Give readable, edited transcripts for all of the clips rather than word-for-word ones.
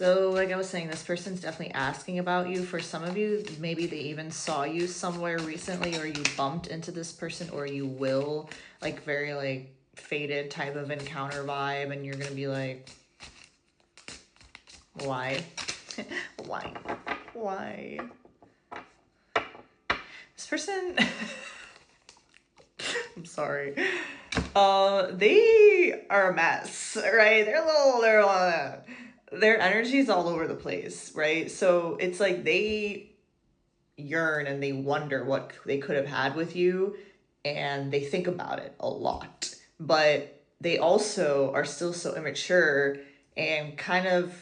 So, like I was saying, this person's definitely asking about you. For some of you, maybe they even saw you somewhere recently, or you bumped into this person, or you will, like, very, like, fated type of encounter vibe, and you're gonna be like, why? Why? Why? This person, I'm sorry. They are a mess, right? Their energy's all over the place, right? So it's like they yearn and they wonder what they could have had with you, and they think about it a lot. But they also are still so immature and kind of,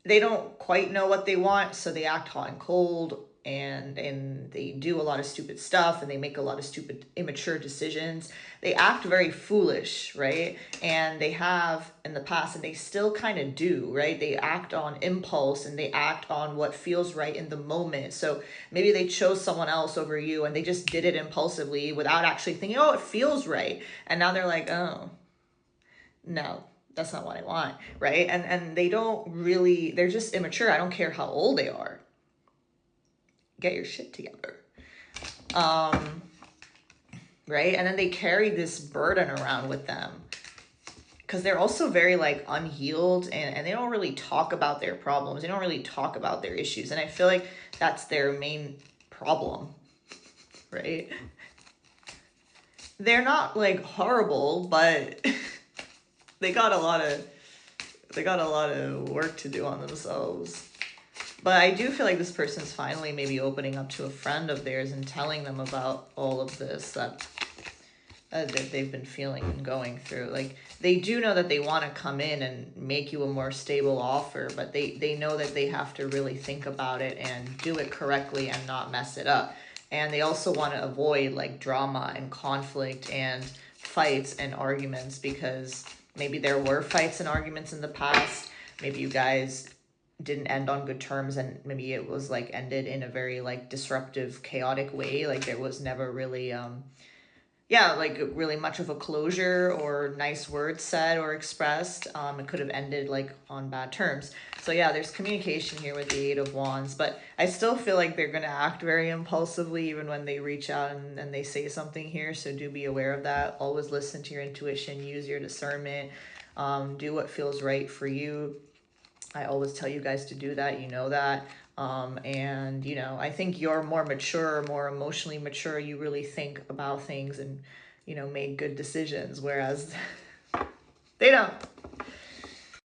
they don't quite know what they want, so they act hot and cold, and they do a lot of stupid stuff, and they make a lot of stupid immature decisions. They act very foolish, right? And they have in the past, and they still kind of do, right? They act on impulse, and they act on what feels right in the moment. So maybe they chose someone else over you, and they just did it impulsively without actually thinking, oh, it feels right. And now they're like, oh, no, that's not what I want, right? And they don't really, they're just immature. I don't care how old they are. Get your shit together. Right? And then they carry this burden around with them because they're also very like unhealed, and they don't really talk about their problems. They don't really talk about their issues. And I feel like that's their main problem, right? They're not like horrible, but they got a lot of work to do on themselves. But I do feel like this person's finally maybe opening up to a friend of theirs and telling them about all of this that they've been feeling and going through. Like, they do know that they want to come in and make you a more stable offer, but they know that they have to really think about it and do it correctly and not mess it up. And they also want to avoid like drama and conflict and fights and arguments, because maybe there were fights and arguments in the past. Maybe you guys didn't end on good terms, and maybe it was like ended in a very like disruptive, chaotic way. Like there was never really like really much of a closure or nice words said or expressed. It could have ended like on bad terms. So yeah, there's communication here with the Eight of Wands, but I still feel like they're gonna act very impulsively even when they reach out and they say something here. So do be aware of that. Always listen to your intuition, use your discernment, do what feels right for you. I always tell you guys to do that, you know that. And I think you're more mature, more emotionally mature. You really think about things and make good decisions, whereas they don't.